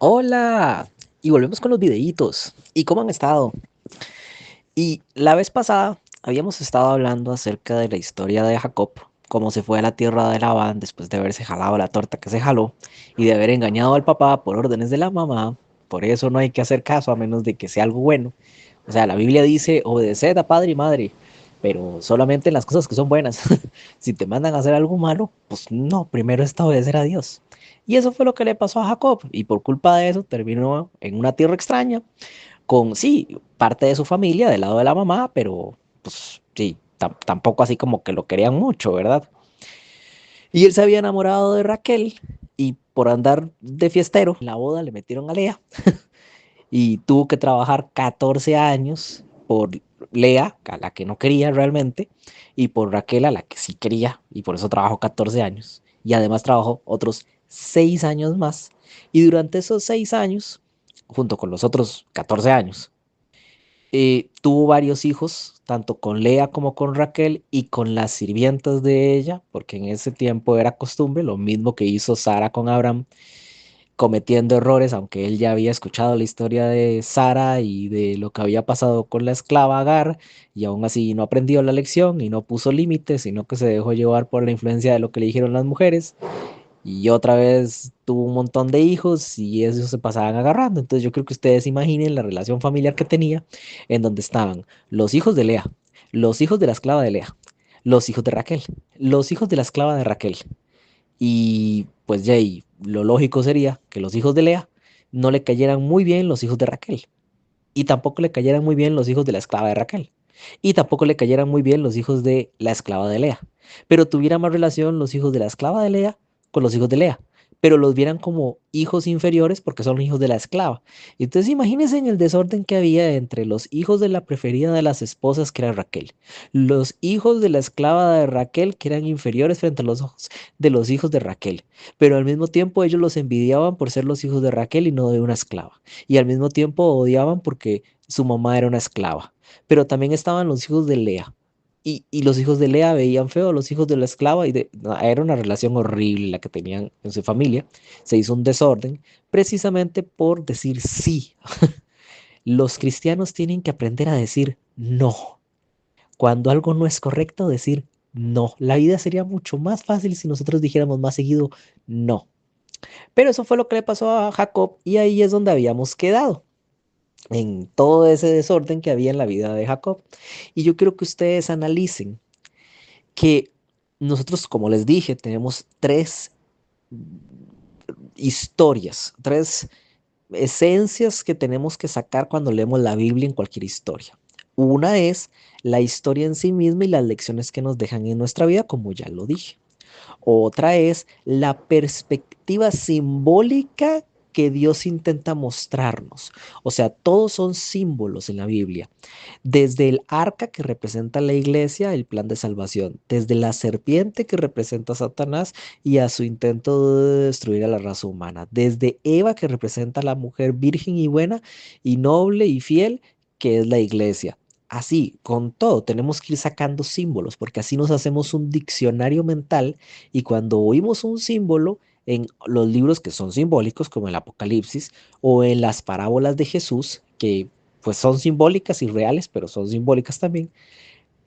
Hola, y volvemos con los videitos. ¿Y cómo han estado? Y la vez pasada habíamos estado hablando acerca de la historia de Jacob, cómo se fue a la tierra de Labán después de haberse jalado la torta que se jaló y de haber engañado al papá por órdenes de la mamá. Por eso no hay que hacer caso a menos de que sea algo bueno. O sea, la Biblia dice, obedeced a padre y madre, pero solamente en las cosas que son buenas. Si te mandan a hacer algo malo, pues no, primero está obedecer a Dios. Y eso fue lo que le pasó a Jacob, y por culpa de eso terminó en una tierra extraña, con, sí, parte de su familia del lado de la mamá, pero pues sí, tampoco así como que lo querían mucho, ¿verdad? Y él se había enamorado de Raquel, y por andar de fiestero, en la boda le metieron a Lea, y tuvo que trabajar 14 años por Lea, a la que no quería realmente, y por Raquel, a la que sí quería, y por eso trabajó 14 años. Y además trabajó otros 6 años más. Y durante esos 6 años, junto con los otros 14 años, tuvo varios hijos, tanto con Lea como con Raquel y con las sirvientas de ella, porque en ese tiempo era costumbre, lo mismo que hizo Sara con Abraham, cometiendo errores, aunque él ya había escuchado la historia de Sara y de lo que había pasado con la esclava Agar, y aún así no aprendió la lección y no puso límites, sino que se dejó llevar por la influencia de lo que le dijeron las mujeres, y otra vez tuvo un montón de hijos y esos se pasaban agarrando. Entonces yo creo que ustedes imaginen la relación familiar que tenía, en donde estaban los hijos de Lea, los hijos de la esclava de Lea, los hijos de Raquel, los hijos de la esclava de Raquel, y pues ya ahí, lo lógico sería que los hijos de Lea no le cayeran muy bien los hijos de Raquel. Y tampoco le cayeran muy bien los hijos de la esclava de Raquel. Y tampoco le cayeran muy bien los hijos de la esclava de Lea. Pero tuviera más relación los hijos de la esclava de Lea con los hijos de Lea. Pero los vieran como hijos inferiores porque son hijos de la esclava. Entonces imagínense en el desorden que había entre los hijos de la preferida de las esposas, que era Raquel, los hijos de la esclava de Raquel, que eran inferiores frente a los ojos de los hijos de Raquel. Pero al mismo tiempo ellos los envidiaban por ser los hijos de Raquel y no de una esclava, y al mismo tiempo odiaban porque su mamá era una esclava. Pero también estaban los hijos de Lea. Y los hijos de Lea veían feo a los hijos de la esclava no, era una relación horrible la que tenían en su familia. Se hizo un desorden precisamente por decir sí. Los cristianos tienen que aprender a decir no. Cuando algo no es correcto, decir no. La vida sería mucho más fácil si nosotros dijéramos más seguido no. Pero eso fue lo que le pasó a Jacob, y ahí es donde habíamos quedado, en todo ese desorden que había en la vida de Jacob. Y yo quiero que ustedes analicen que nosotros, como les dije, tenemos tres historias, tres esencias que tenemos que sacar cuando leemos la Biblia en cualquier historia. Una es la historia en sí misma y las lecciones que nos dejan en nuestra vida, como ya lo dije. Otra es la perspectiva simbólica que Dios intenta mostrarnos. O sea, todos son símbolos en la Biblia. Desde el arca, que representa la iglesia, el plan de salvación. Desde la serpiente, que representa a Satanás y a su intento de destruir a la raza humana. Desde Eva, que representa a la mujer virgen y buena y noble y fiel, que es la iglesia. Así, con todo, tenemos que ir sacando símbolos, porque así nos hacemos un diccionario mental, y cuando oímos un símbolo en los libros que son simbólicos, como el Apocalipsis, o en las parábolas de Jesús, que pues son simbólicas y reales, pero son simbólicas también,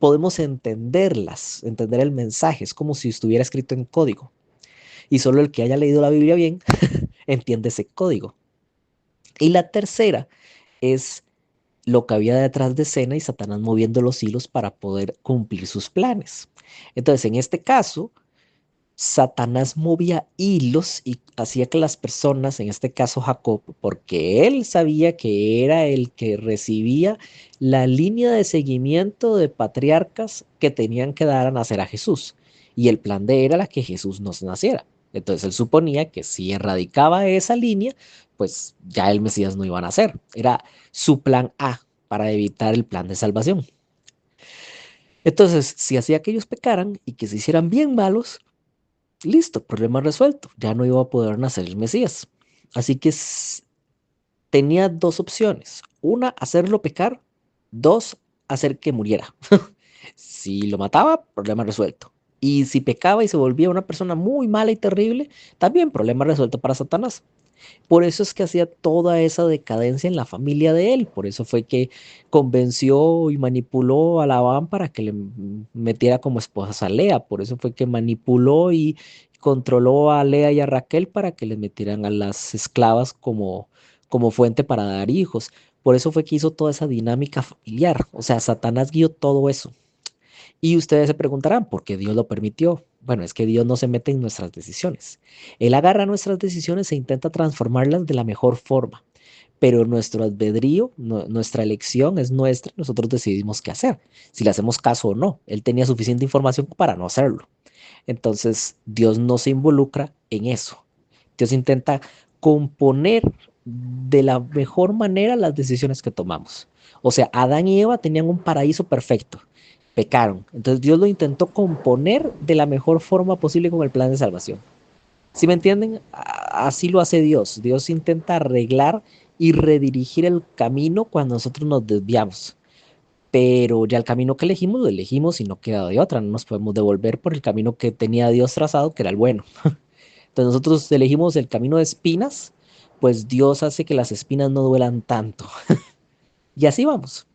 podemos entenderlas, entender el mensaje. Es como si estuviera escrito en código. Y solo el que haya leído la Biblia bien entiende ese código. Y la tercera es lo que había detrás de escena y Satanás moviendo los hilos para poder cumplir sus planes. Entonces, en este caso, Satanás movía hilos y hacía que las personas, en este caso Jacob, porque él sabía que era el que recibía la línea de seguimiento de patriarcas que tenían que dar a nacer a Jesús. Y el plan de él era que Jesús nos naciera. Entonces él suponía que si erradicaba esa línea, pues ya el Mesías no iba a nacer. Era su plan A para evitar el plan de salvación. Entonces, si hacía que ellos pecaran y que se hicieran bien malos, listo, problema resuelto. Ya no iba a poder nacer el Mesías. Así que tenía dos opciones. Una, hacerlo pecar. Dos, hacer que muriera. Si lo mataba, problema resuelto. Y si pecaba y se volvía una persona muy mala y terrible, también problema resuelto para Satanás. Por eso es que hacía toda esa decadencia en la familia de él. Por eso fue que convenció y manipuló a Labán para que le metiera como esposa a Lea. Por eso fue que manipuló y controló a Lea y a Raquel para que les metieran a las esclavas como fuente para dar hijos. Por eso fue que hizo toda esa dinámica familiar. O sea, Satanás guió todo eso. Y ustedes se preguntarán, ¿por qué Dios lo permitió? Bueno, es que Dios no se mete en nuestras decisiones. Él agarra nuestras decisiones e intenta transformarlas de la mejor forma. Pero nuestro albedrío, nuestra elección es nuestra, nosotros decidimos qué hacer, si le hacemos caso o no. Él tenía suficiente información para no hacerlo. Entonces, Dios no se involucra en eso. Dios intenta componer de la mejor manera las decisiones que tomamos. O sea, Adán y Eva tenían un paraíso perfecto, pecaron. Entonces Dios lo intentó componer de la mejor forma posible con el plan de salvación. ¿Sí me entienden? Así lo hace Dios. Dios intenta arreglar y redirigir el camino cuando nosotros nos desviamos. Pero ya el camino que elegimos lo elegimos y no queda de otra. No nos podemos devolver por el camino que tenía Dios trazado, que era el bueno. Entonces nosotros elegimos el camino de espinas, pues Dios hace que las espinas no duelan tanto. Y así vamos.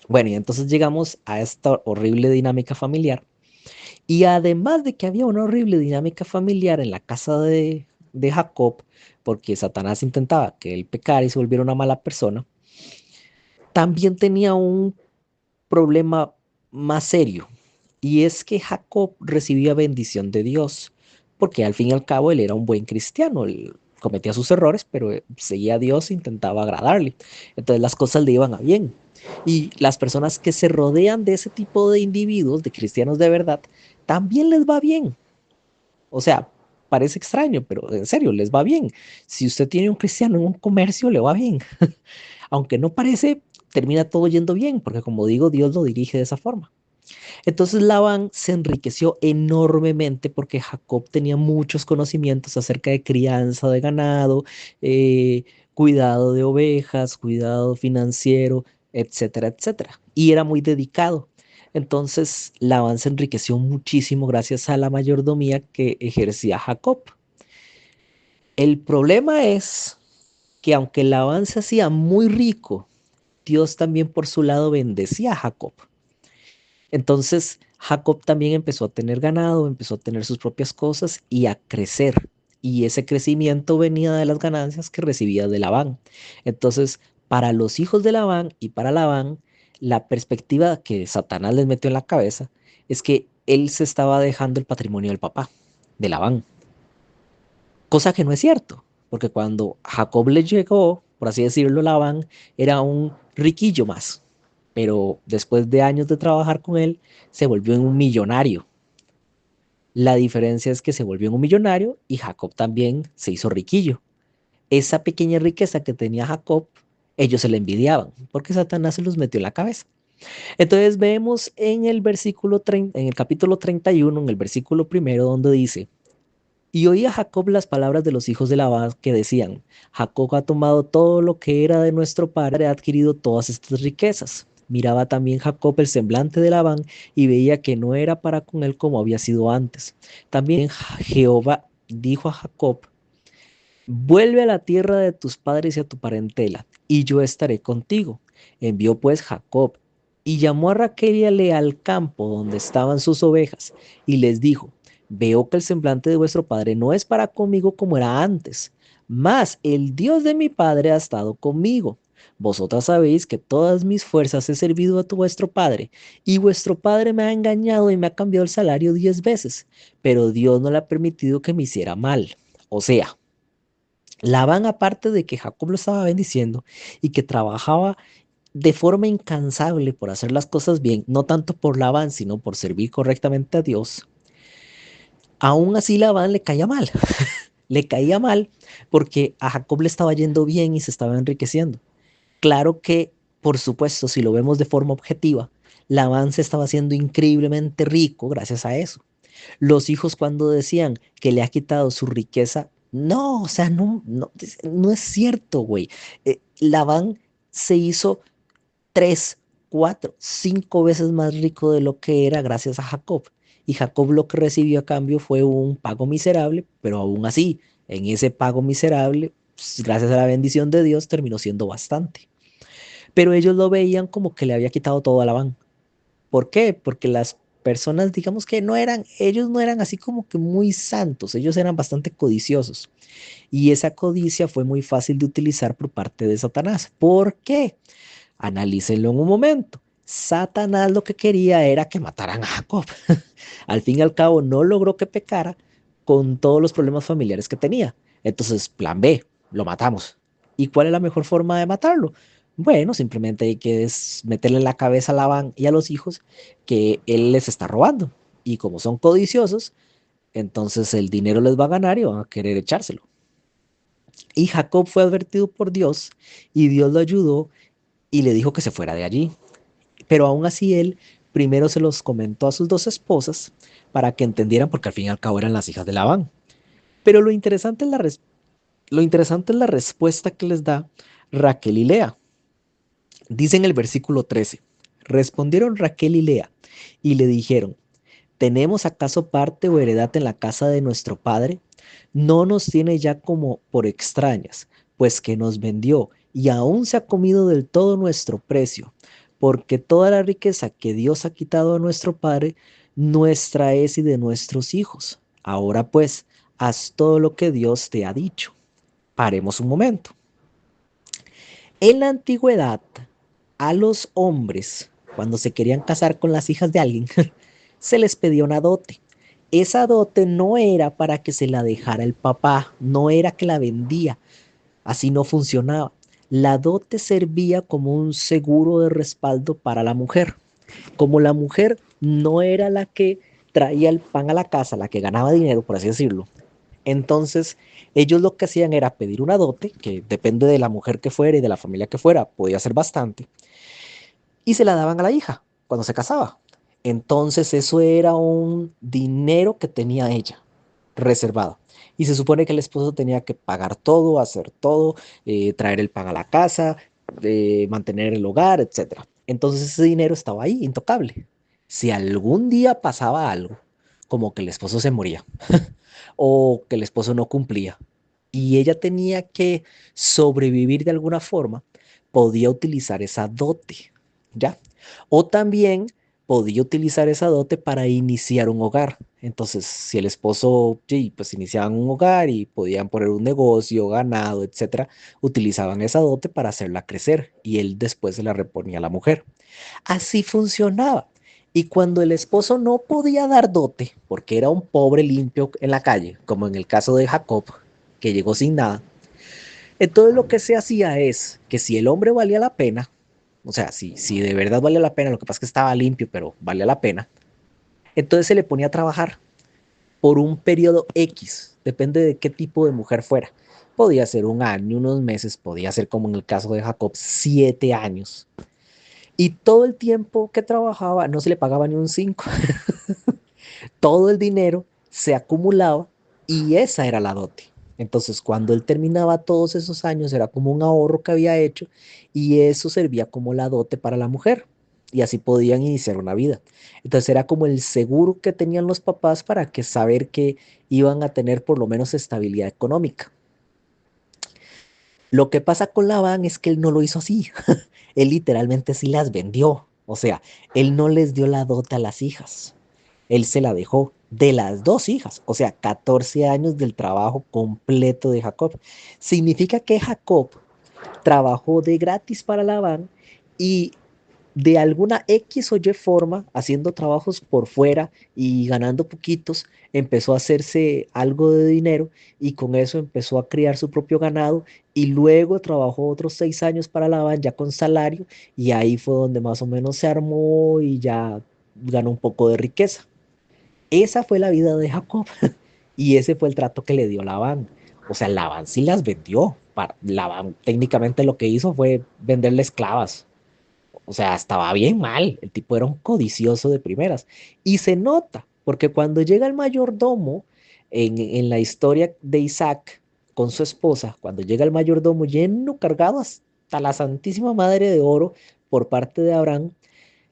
Bueno, y entonces llegamos a esta horrible dinámica familiar. Y además de que había una horrible dinámica familiar en la casa de Jacob, porque Satanás intentaba que él pecara y se volviera una mala persona, también tenía un problema más serio. Y es que Jacob recibía bendición de Dios, porque al fin y al cabo él era un buen cristiano, él cometía sus errores, pero seguía a Dios e intentaba agradarle. Entonces las cosas le iban a bien. Y las personas que se rodean de ese tipo de individuos, de cristianos de verdad, también les va bien. O sea, parece extraño, pero en serio, les va bien. Si usted tiene un cristiano en un comercio, le va bien. Aunque no parece, termina todo yendo bien, porque como digo, Dios lo dirige de esa forma. Entonces Labán se enriqueció enormemente porque Jacob tenía muchos conocimientos acerca de crianza de ganado, eh, cuidado de ovejas, cuidado financiero, etcétera, etcétera. Y era muy dedicado. Entonces Labán se enriqueció muchísimo gracias a la mayordomía que ejercía Jacob. El problema es que aunque Labán se hacía muy rico, Dios también por su lado bendecía a Jacob. Entonces Jacob también empezó a tener ganado, empezó a tener sus propias cosas y a crecer. Y ese crecimiento venía de las ganancias que recibía de Labán. Entonces, para los hijos de Labán y para Labán, la perspectiva que Satanás les metió en la cabeza es que él se estaba dejando el patrimonio del papá, de Labán. Cosa que no es cierto, porque cuando Jacob le llegó, por así decirlo, Labán era un riquillo más, pero después de años de trabajar con él, se volvió en un millonario. La diferencia es que se volvió en un millonario y Jacob también se hizo riquillo. Esa pequeña riqueza que tenía Jacob, ellos se la envidiaban, porque Satanás se los metió en la cabeza. Entonces vemos en el versículo 30, en el capítulo 31, en el versículo primero, donde dice: y oía Jacob las palabras de los hijos de Labán que decían: Jacob ha tomado todo lo que era de nuestro padre, ha adquirido todas estas riquezas. Miraba también Jacob el semblante de Labán y veía que no era para con él como había sido antes. También Jehová dijo a Jacob: vuelve a la tierra de tus padres y a tu parentela, y yo estaré contigo. Envió pues Jacob y llamó a Raquel y a Lea al campo donde estaban sus ovejas, y les dijo: veo que el semblante de vuestro padre no es para conmigo como era antes, mas el Dios de mi padre ha estado conmigo. Vosotras sabéis que todas mis fuerzas he servido a vuestro padre, y vuestro padre me ha engañado y me ha cambiado el salario 10 veces, pero Dios no le ha permitido que me hiciera mal. O sea, Labán, aparte de que Jacob lo estaba bendiciendo y que trabajaba de forma incansable por hacer las cosas bien, no tanto por Labán, sino por servir correctamente a Dios, aún así Labán le caía mal. Le caía mal porque a Jacob le estaba yendo bien y se estaba enriqueciendo. Claro que, por supuesto, si lo vemos de forma objetiva, Labán se estaba haciendo increíblemente rico gracias a eso. Los hijos cuando decían que le ha quitado su riqueza, no, o sea, no es cierto, güey. Labán se hizo 3, 4, 5 veces más rico de lo que era gracias a Jacob. Y Jacob lo que recibió a cambio fue un pago miserable, pero aún así, en ese pago miserable, gracias a la bendición de Dios terminó siendo bastante. Pero ellos lo veían como que le había quitado todo a Labán. ¿Por qué? Porque las personas, digamos que no eran, ellos no eran así como que muy santos, ellos eran bastante codiciosos. Y esa codicia fue muy fácil de utilizar por parte de Satanás. ¿Por qué? Analícenlo en un momento. Satanás lo que quería era que mataran a Jacob. Al fin y al cabo no logró que pecara con todos los problemas familiares que tenía. Entonces, plan B, lo matamos. ¿Y cuál es la mejor forma de matarlo? Bueno, simplemente hay que meterle en la cabeza a Labán y a los hijos que él les está robando. Y como son codiciosos, entonces el dinero les va a ganar y van a querer echárselo. Y Jacob fue advertido por Dios y Dios lo ayudó y le dijo que se fuera de allí. Pero aún así él primero se los comentó a sus dos esposas para que entendieran, porque al fin y al cabo eran las hijas de Labán. Pero lo interesante es la respuesta que les da Raquel y Lea. Dice en el versículo 13, respondieron Raquel y Lea y le dijeron, ¿tenemos acaso parte o heredad en la casa de nuestro padre? No nos tiene ya como por extrañas, pues que nos vendió y aún se ha comido del todo nuestro precio, porque toda la riqueza que Dios ha quitado a nuestro padre, nuestra es y de nuestros hijos. Ahora pues, haz todo lo que Dios te ha dicho. Paremos un momento. En la antigüedad, a los hombres, cuando se querían casar con las hijas de alguien, se les pedía una dote. Esa dote no era para que se la dejara el papá, no era que la vendía, así no funcionaba. La dote servía como un seguro de respaldo para la mujer. Como la mujer no era la que traía el pan a la casa, la que ganaba dinero, por así decirlo, entonces ellos lo que hacían era pedir una dote, que depende de la mujer que fuera y de la familia que fuera, podía ser bastante, y se la daban a la hija cuando se casaba. Entonces eso era un dinero que tenía ella reservado. Y se supone que el esposo tenía que pagar todo, hacer todo, traer el pan a la casa, mantener el hogar, etcétera. Entonces ese dinero estaba ahí, intocable. Si algún día pasaba algo, como que el esposo se moría o que el esposo no cumplía y ella tenía que sobrevivir de alguna forma, podía utilizar esa dote, ¿ya? O también podía utilizar esa dote para iniciar un hogar. Entonces, si el esposo, sí, pues iniciaban un hogar y podían poner un negocio, ganado, etcétera, utilizaban esa dote para hacerla crecer y él después se la reponía a la mujer. Así funcionaba. Y cuando el esposo no podía dar dote, porque era un pobre limpio en la calle, como en el caso de Jacob, que llegó sin nada, entonces lo que se hacía es que si el hombre valía la pena, o sea, si de verdad valía la pena, lo que pasa es que estaba limpio, pero valía la pena, entonces se le ponía a trabajar por un periodo X, depende de qué tipo de mujer fuera. Podía ser un año, unos meses, podía ser como en el caso de Jacob, 7 años. Y todo el tiempo que trabajaba no se le pagaba ni un 5. Todo el dinero se acumulaba y esa era la dote. Entonces, cuando él terminaba todos esos años, era como un ahorro que había hecho y eso servía como la dote para la mujer y así podían iniciar una vida. Entonces, era como el seguro que tenían los papás para que saber que iban a tener por lo menos estabilidad económica. Lo que pasa con Labán es que él no lo hizo así. Él literalmente sí las vendió. O sea, él no les dio la dote a las hijas. Él se la dejó de las dos hijas, o sea, 14 años del trabajo completo de Jacob. Significa que Jacob trabajó de gratis para Labán y de alguna X o Y forma, haciendo trabajos por fuera y ganando poquitos, empezó a hacerse algo de dinero y con eso empezó a criar su propio ganado y luego trabajó otros 6 años para Labán ya con salario y ahí fue donde más o menos se armó y ya ganó un poco de riqueza. Esa fue la vida de Jacob y ese fue el trato que le dio Labán. O sea, Labán sí las vendió. Labán técnicamente lo que hizo fue venderle esclavas. O sea, estaba bien mal. El tipo era un codicioso de primeras. Y se nota, porque cuando llega el mayordomo en la historia de Isaac con su esposa, cuando llega el mayordomo lleno, cargado hasta la Santísima Madre de Oro por parte de Abraham,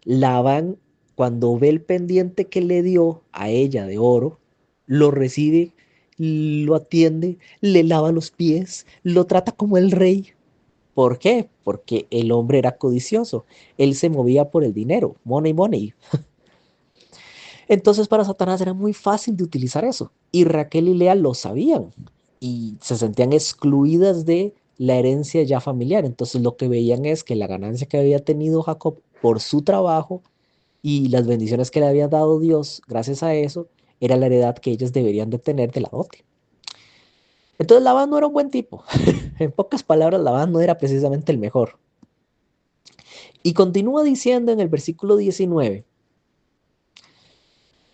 Labán, cuando ve el pendiente que le dio a ella de oro, lo recibe lo atiende, le lava los pies, lo trata como el rey. ¿Por qué? Porque el hombre era codicioso, él se movía por el dinero, money, money. Entonces para Satanás era muy fácil de utilizar eso. Y Raquel y Lea lo sabían y se sentían excluidas de la herencia ya familiar. Entonces lo que veían es que la ganancia que había tenido Jacob por su trabajo y las bendiciones que le había dado Dios gracias a eso, era la heredad que ellas deberían de tener de la dote. Entonces Labán no era un buen tipo. En pocas palabras, Labán no era precisamente el mejor. Y continúa diciendo en el versículo 19,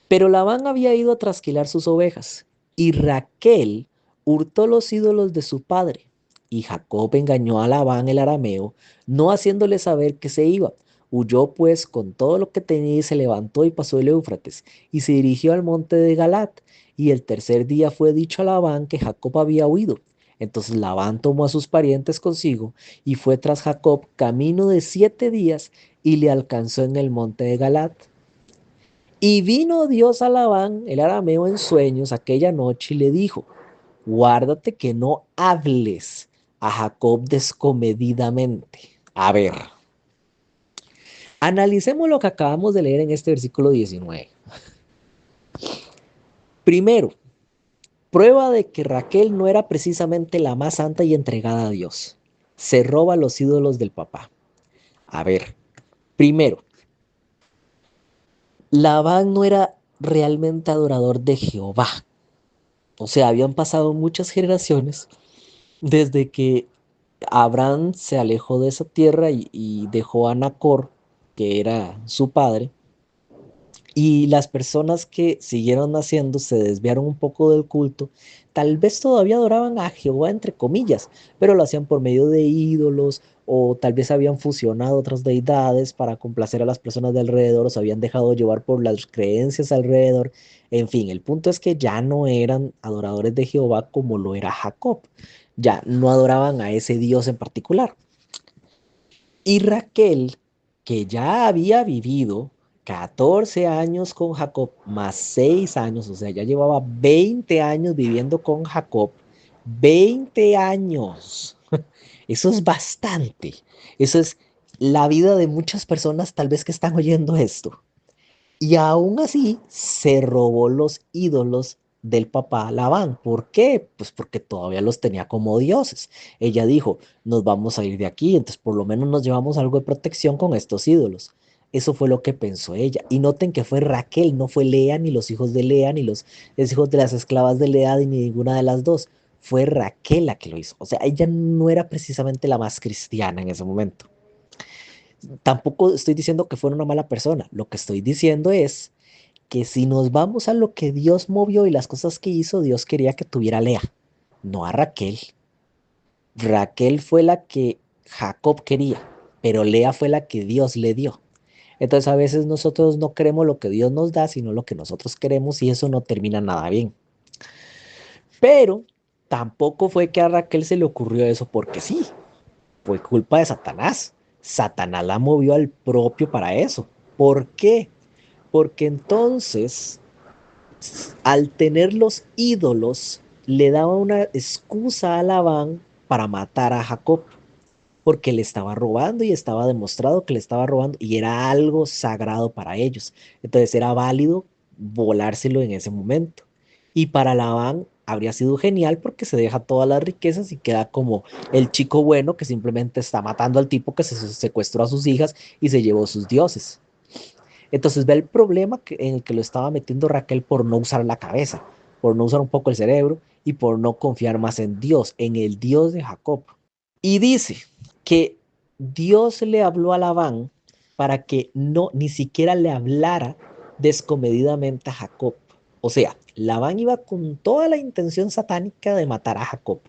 pero Labán había ido a trasquilar sus ovejas, y Raquel hurtó los ídolos de su padre. Y Jacob engañó a Labán el arameo, no haciéndole saber que se iba. Huyó pues con todo lo que tenía y se levantó y pasó el Éufrates, y se dirigió al monte de Galat. Y el tercer día fue dicho a Labán que Jacob había huido. Entonces Labán tomó a sus parientes consigo y fue tras Jacob camino de 7 días y le alcanzó en el monte de Galat. Y vino Dios a Labán, el arameo, en sueños aquella noche y le dijo, guárdate que no hables a Jacob descomedidamente. A ver, analicemos lo que acabamos de leer en este versículo 19. Primero, prueba de que Raquel no era precisamente la más santa y entregada a Dios. Se roba los ídolos del papá. A ver, primero, Labán no era realmente adorador de Jehová. O sea, habían pasado muchas generaciones desde que Abraham se alejó de esa tierra y dejó a Nacor, que era su padre, y las personas que siguieron naciendo se desviaron un poco del culto. Tal vez todavía adoraban a Jehová, entre comillas, pero lo hacían por medio de ídolos o tal vez habían fusionado otras deidades para complacer a las personas de alrededor o se habían dejado llevar por las creencias alrededor. En fin, el punto es que ya no eran adoradores de Jehová como lo era Jacob. Ya no adoraban a ese Dios en particular. Y Raquel, que ya había vivido 14 años con Jacob, más 6 años, o sea, ya llevaba 20 años viviendo con Jacob, 20 años. Eso es bastante. Eso es la vida de muchas personas tal vez que están oyendo esto. Y aún así se robó los ídolos del papá Labán. ¿Por qué? Pues porque todavía los tenía como dioses. Ella dijo, nos vamos a ir de aquí, entonces por lo menos nos llevamos algo de protección con estos ídolos. Eso fue lo que pensó ella. Y noten que fue Raquel, no fue Lea, ni los hijos de Lea, ni los hijos de las esclavas de Lea, ni ninguna de las dos. Fue Raquel la que lo hizo. O sea, ella no era precisamente la más cristiana en ese momento. Tampoco estoy diciendo que fuera una mala persona. Lo que estoy diciendo es que si nos vamos a lo que Dios movió y las cosas que hizo, Dios quería que tuviera a Lea, no a Raquel. Raquel fue la que Jacob quería, pero Lea fue la que Dios le dio. Entonces a veces nosotros no queremos lo que Dios nos da, sino lo que nosotros queremos y eso no termina nada bien. Pero tampoco fue que a Raquel se le ocurrió eso porque sí, fue culpa de Satanás. Satanás la movió al propio para eso. ¿Por qué? Porque entonces al tener los ídolos, le daba una excusa a Labán para matar a Jacob, porque le estaba robando y estaba demostrado que le estaba robando y era algo sagrado para ellos. Entonces era válido volárselo en ese momento. Y para Labán habría sido genial porque se deja todas las riquezas y queda como el chico bueno que simplemente está matando al tipo que se secuestró a sus hijas y se llevó sus dioses. Entonces ve el problema en el que lo estaba metiendo Raquel por no usar la cabeza, por no usar un poco el cerebro y por no confiar más en Dios, en el Dios de Jacob. Y dice que Dios le habló a Labán para que no ni siquiera le hablara descomedidamente a Jacob. O sea, Labán iba con toda la intención satánica de matar a Jacob.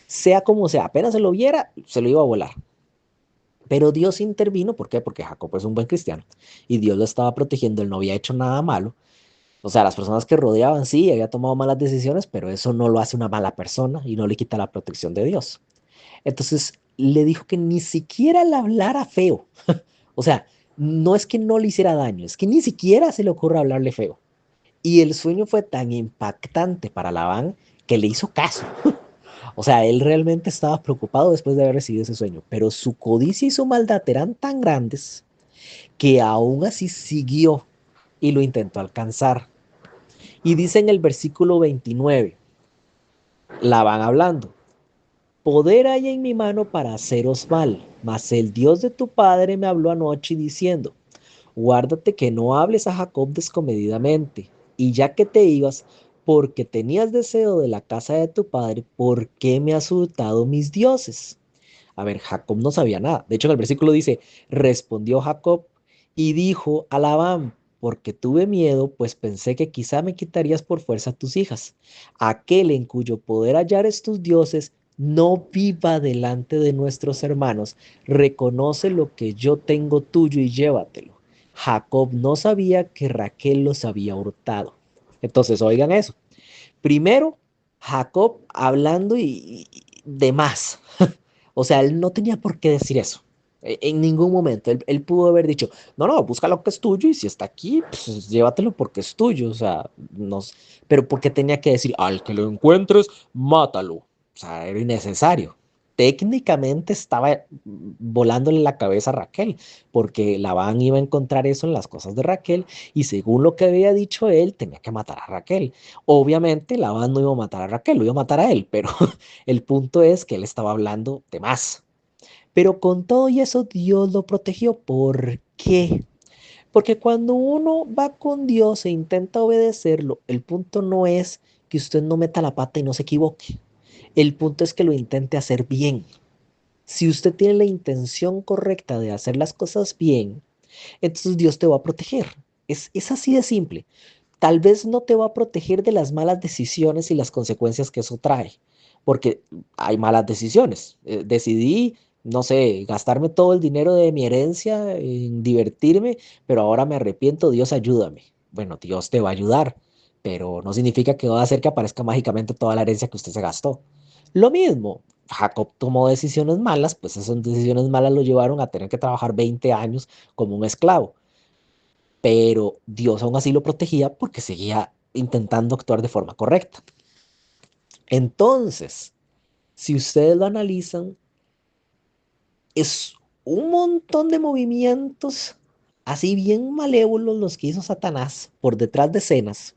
Sea como sea, apenas se lo viera, se lo iba a volar. Pero Dios intervino, ¿por qué? Porque Jacob es un buen cristiano y Dios lo estaba protegiendo, él no había hecho nada malo. O sea, las personas que rodeaban sí, había tomado malas decisiones, pero eso no lo hace una mala persona y no le quita la protección de Dios. Entonces le dijo que ni siquiera le hablara feo. O sea, no es que no le hiciera daño, es que ni siquiera se le ocurre hablarle feo. Y el sueño fue tan impactante para Labán que le hizo caso. O sea, él realmente estaba preocupado después de haber recibido ese sueño, pero su codicia y su maldad eran tan grandes que aún así siguió y lo intentó alcanzar. Y dice en el versículo 29, la van hablando, poder hay en mi mano para haceros mal, mas el Dios de tu padre me habló anoche diciendo, guárdate que no hables a Jacob descomedidamente, y ya que te ibas, porque tenías deseo de la casa de tu padre, ¿por qué me has hurtado mis dioses? A ver, Jacob no sabía nada. De hecho, en el versículo dice, respondió Jacob y dijo a Labán, porque tuve miedo, pues pensé que quizá me quitarías por fuerza tus hijas. Aquel en cuyo poder hallares tus dioses, no viva delante de nuestros hermanos, reconoce lo que yo tengo tuyo y llévatelo. Jacob no sabía que Raquel los había hurtado. Entonces, oigan eso. Primero, Jacob hablando y de más. O sea, él no tenía por qué decir eso. En ningún momento. Él pudo haber dicho, no, no, busca lo que es tuyo y si está aquí, pues llévatelo porque es tuyo. O sea, no, pero ¿por qué tenía que decir, al que lo encuentres, mátalo? O sea, era innecesario. Técnicamente estaba volándole la cabeza a Raquel, porque Labán iba a encontrar eso en las cosas de Raquel y según lo que había dicho él, tenía que matar a Raquel. Obviamente Labán no iba a matar a Raquel, lo iba a matar a él, pero el punto es que él estaba hablando de más. Pero con todo y eso Dios lo protegió. ¿Por qué? Porque cuando uno va con Dios e intenta obedecerlo, el punto no es que usted no meta la pata y no se equivoque. El punto es que lo intente hacer bien. Si usted tiene la intención correcta de hacer las cosas bien, entonces Dios te va a proteger. Es así de simple. Tal vez no te va a proteger de las malas decisiones y las consecuencias que eso trae, porque hay malas decisiones. Decidí, no sé, gastarme todo el dinero de mi herencia en divertirme, pero ahora me arrepiento, Dios ayúdame. Bueno, Dios te va a ayudar, pero no significa que va a hacer que aparezca mágicamente toda la herencia que usted se gastó. Lo mismo, Jacob tomó decisiones malas, pues esas decisiones malas lo llevaron a tener que trabajar 20 años como un esclavo, pero Dios aún así lo protegía porque seguía intentando actuar de forma correcta. Entonces, si ustedes lo analizan, es un montón de movimientos así bien malévolos los que hizo Satanás por detrás de escenas,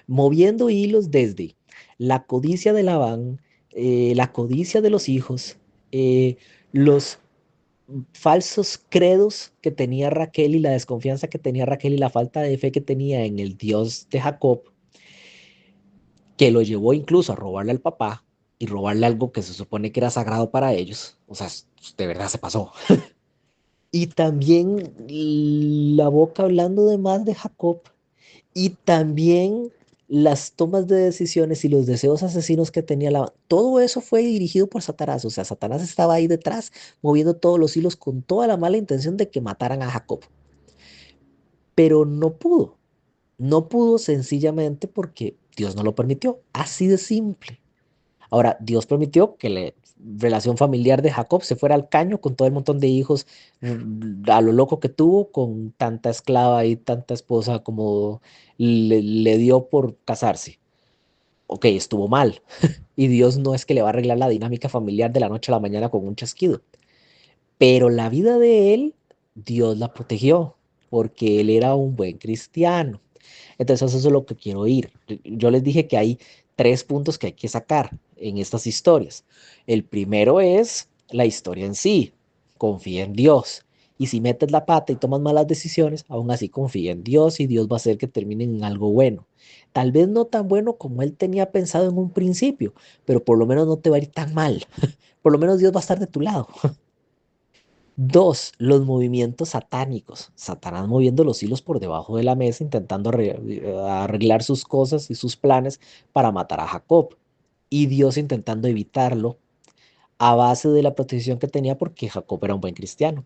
moviendo hilos desde la codicia de Labán, la codicia de los hijos, los falsos credos que tenía Raquel y la desconfianza que tenía Raquel y la falta de fe que tenía en el Dios de Jacob, que lo llevó incluso a robarle al papá y robarle algo que se supone que era sagrado para ellos. O sea, de verdad se pasó. Y también la boca hablando de más de Jacob y también las tomas de decisiones y los deseos asesinos que tenía la... Todo eso fue dirigido por Satanás. O sea, Satanás estaba ahí detrás moviendo todos los hilos con toda la mala intención de que mataran a Jacob. Pero no pudo. No pudo sencillamente porque Dios no lo permitió. Así de simple. Ahora, Dios permitió que la relación familiar de Jacob se fuera al caño con todo el montón de hijos a lo loco que tuvo, con tanta esclava y tanta esposa como le dio por casarse. Ok, estuvo mal. Y Dios no es que le va a arreglar la dinámica familiar de la noche a la mañana con un chasquido. Pero la vida de él, Dios la protegió porque él era un buen cristiano. Entonces eso es lo que quiero ir. Yo les dije que hay tres puntos que hay que sacar en estas historias. El primero es la historia en sí. Confía en Dios. Y si metes la pata y tomas malas decisiones, aún así confía en Dios y Dios va a hacer que terminen en algo bueno. Tal vez no tan bueno como él tenía pensado en un principio, pero por lo menos no te va a ir tan mal. Por lo menos Dios va a estar de tu lado. Dos, los movimientos satánicos. Satanás moviendo los hilos por debajo de la mesa, intentando arreglar sus cosas y sus planes para matar a Jacob. Y Dios intentando evitarlo a base de la protección que tenía porque Jacob era un buen cristiano.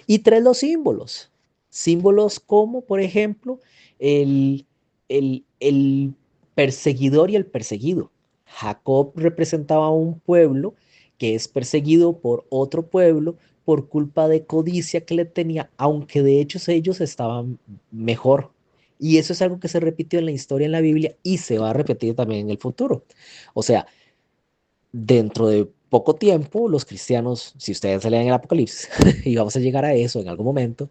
Y tres, los símbolos. Símbolos como, por ejemplo, el, el perseguidor y el perseguido. Jacob representaba a un pueblo que es perseguido por otro pueblo por culpa de codicia que le tenía, aunque de hecho ellos estaban mejor Y eso es algo que se repitió en la historia en la Biblia y se va a repetir también en el futuro. O sea, dentro de poco tiempo, los cristianos, si ustedes se leen el Apocalipsis, y vamos a llegar a eso en algún momento,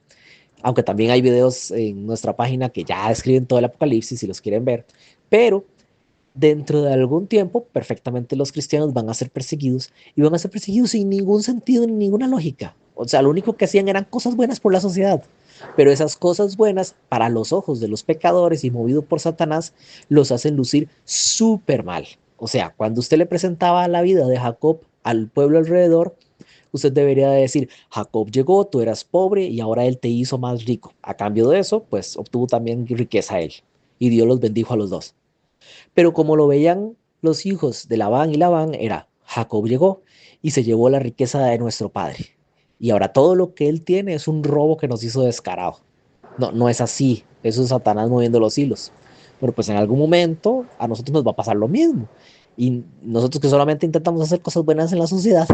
aunque también hay videos en nuestra página que ya describen todo el Apocalipsis si los quieren ver, pero dentro de algún tiempo, perfectamente los cristianos van a ser perseguidos y van a ser perseguidos sin ningún sentido ni ninguna lógica. O sea, lo único que hacían eran cosas buenas por la sociedad, pero esas cosas buenas para los ojos de los pecadores y movido por Satanás los hacen lucir súper mal. O sea, cuando usted le presentaba la vida de Jacob al pueblo alrededor, usted debería decir, Jacob llegó, tú eras pobre y ahora él te hizo más rico. A cambio de eso, pues obtuvo también riqueza él. Y Dios los bendijo a los dos. Pero como lo veían los hijos de Labán y Labán, era Jacob llegó y se llevó la riqueza de nuestro padre. Y ahora todo lo que él tiene es un robo que nos hizo descarado. No, no es así. Eso es Satanás moviendo los hilos. Pero pues en algún momento a nosotros nos va a pasar lo mismo. Y nosotros que solamente intentamos hacer cosas buenas en la sociedad,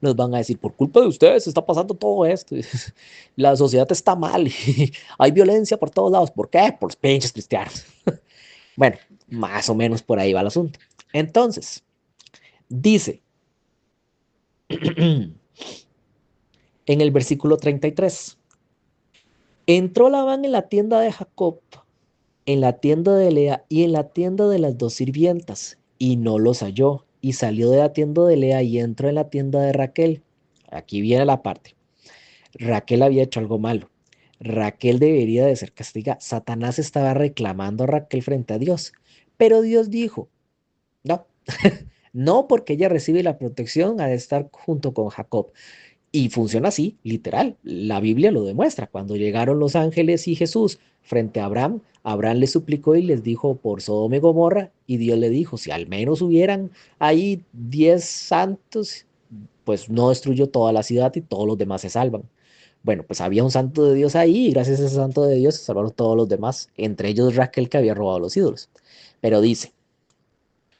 nos van a decir, por culpa de ustedes está pasando todo esto. La sociedad está mal y hay violencia por todos lados. ¿Por qué? Por los pinches cristianos. Bueno, más o menos por ahí va el asunto. Entonces, dice en el versículo 33, entró Labán en la tienda de Jacob, en la tienda de Lea y en la tienda de las dos sirvientas, y no los halló, y salió de la tienda de Lea y entró en la tienda de Raquel. Aquí viene la parte. Raquel había hecho algo malo. Raquel debería de ser castigada. Satanás estaba reclamando a Raquel frente a Dios, pero Dios dijo, no, no porque ella recibe la protección ha de estar junto con Jacob. Y funciona así, literal. La Biblia lo demuestra. Cuando llegaron los ángeles y Jesús frente a Abraham, Abraham les suplicó y les dijo por Sodoma y Gomorra, y Dios le dijo, si al menos hubieran ahí 10 santos, pues no destruyó toda la ciudad y todos los demás se salvan. Bueno, pues había un santo de Dios ahí y gracias a ese santo de Dios se salvaron todos los demás, entre ellos Raquel que había robado los ídolos. Pero dice,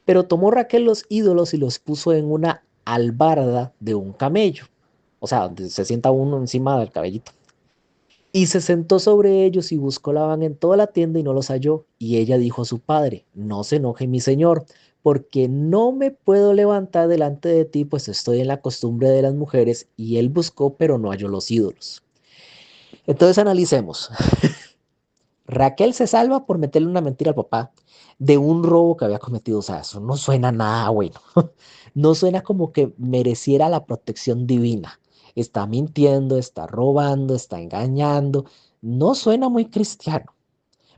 pero tomó Raquel los ídolos y los puso en una albarda de un camello. O sea, donde se sienta uno encima del cabellito. Y se sentó sobre ellos y buscó Labán en toda la tienda y no los halló. Y ella dijo a su padre, no se enoje mi señor, porque no me puedo levantar delante de ti, pues estoy en la costumbre de las mujeres. Y él buscó, pero no halló los ídolos. Entonces analicemos. Raquel se salva por meterle una mentira al papá de un robo que había cometido. O sea, eso no suena nada bueno. No suena como que mereciera la protección divina. Está mintiendo, está robando, está engañando. No suena muy cristiano,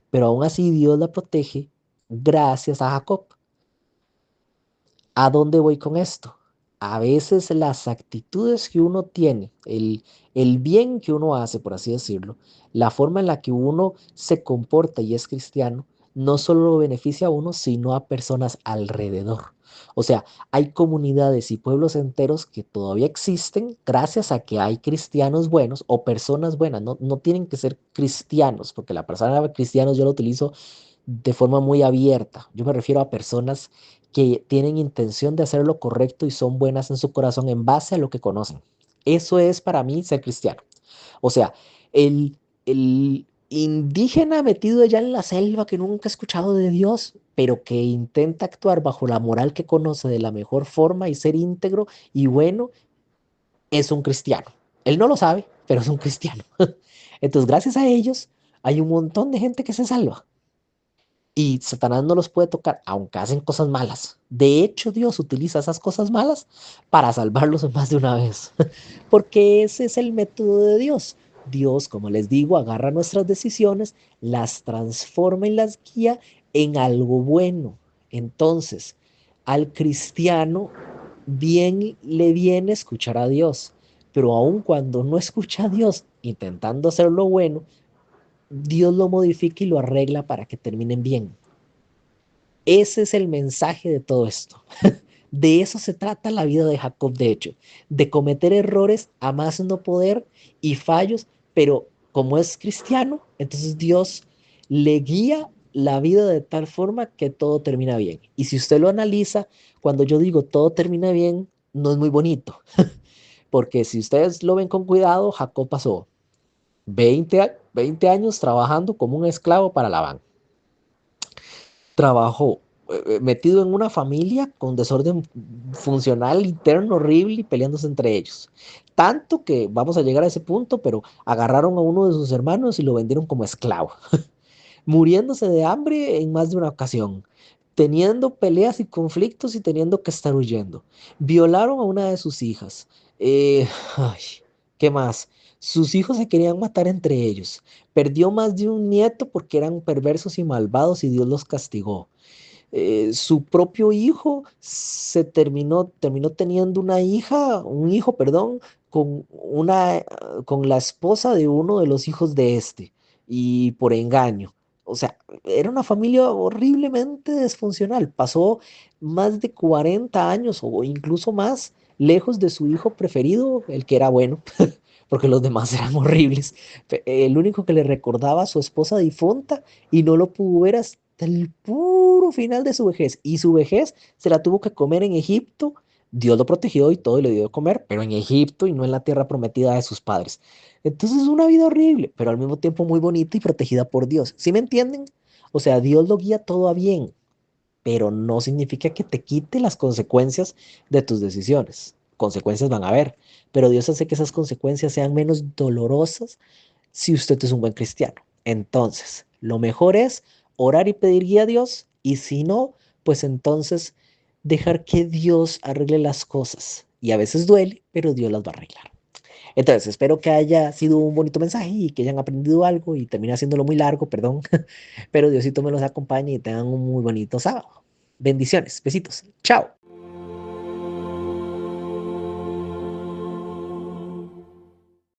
pero aún así Dios la protege gracias a Jacob. ¿A dónde voy con esto? A veces las actitudes que uno tiene, el bien que uno hace, por así decirlo, la forma en la que uno se comporta y es cristiano, no solo lo beneficia a uno, sino a personas alrededor. O sea, hay comunidades y pueblos enteros que todavía existen gracias a que hay cristianos buenos o personas buenas. No, no tienen que ser cristianos, porque la palabra cristianos yo la utilizo de forma muy abierta. Yo me refiero a personas que tienen intención de hacer lo correcto y son buenas en su corazón en base a lo que conocen. Eso es para mí ser cristiano. O sea, el indígena metido allá en la selva que nunca ha escuchado de Dios, pero que intenta actuar bajo la moral que conoce de la mejor forma y ser íntegro y bueno, es un cristiano. Él no lo sabe, pero es un cristiano. Entonces, gracias a ellos, hay un montón de gente que se salva. Y Satanás no los puede tocar, aunque hacen cosas malas. De hecho, Dios utiliza esas cosas malas para salvarlos más de una vez. Porque ese es el método de Dios. Dios, como les digo, agarra nuestras decisiones, las transforma y las guía en algo bueno. Entonces, al cristiano bien le viene escuchar a Dios. Pero aun cuando no escucha a Dios intentando hacer lo bueno, Dios lo modifica y lo arregla para que terminen bien. Ese es el mensaje de todo esto. De eso se trata la vida de Jacob, de hecho, de cometer errores a más no poder y fallos, pero como es cristiano, entonces Dios le guía la vida de tal forma que todo termina bien. Y si usted lo analiza, cuando yo digo todo termina bien, no es muy bonito, porque si ustedes lo ven con cuidado, Jacob pasó 20 años. 20 años trabajando como un esclavo para Labán. Trabajó metido en una familia con desorden funcional interno horrible y peleándose entre ellos. Tanto que vamos a llegar a ese punto, pero agarraron a uno de sus hermanos y lo vendieron como esclavo, muriéndose de hambre en más de una ocasión, teniendo peleas y conflictos y teniendo que estar huyendo. Violaron a una de sus hijas. Ay, ¿qué más? Sus hijos se querían matar entre ellos. Perdió más de un nieto porque eran perversos y malvados y Dios los castigó. Su propio hijo terminó teniendo una hija, un hijo, perdón, con la esposa de uno de los hijos de este, y por engaño. O sea, era una familia horriblemente disfuncional. Pasó más de 40 años o incluso más lejos de su hijo preferido, el que era bueno, porque los demás eran horribles. El único que le recordaba a su esposa difunta y no lo pudo ver hasta el puro final de su vejez. Y su vejez se la tuvo que comer en Egipto. Dios lo protegió y todo y le dio de comer, pero en Egipto y no en la tierra prometida de sus padres. Entonces es una vida horrible, pero al mismo tiempo muy bonita y protegida por Dios. ¿Sí me entienden? O sea, Dios lo guía todo a bien, pero no significa que te quite las consecuencias de tus decisiones. Consecuencias van a haber, pero Dios hace que esas consecuencias sean menos dolorosas si usted es un buen cristiano. Entonces, lo mejor es orar y pedir guía a Dios, y si no, pues entonces dejar que Dios arregle las cosas. Y a veces duele, pero Dios las va a arreglar. Entonces, espero que haya sido un bonito mensaje y que hayan aprendido algo y termine haciéndolo muy largo, perdón, pero Diosito me los acompañe y tengan un muy bonito sábado. Bendiciones, besitos, chao.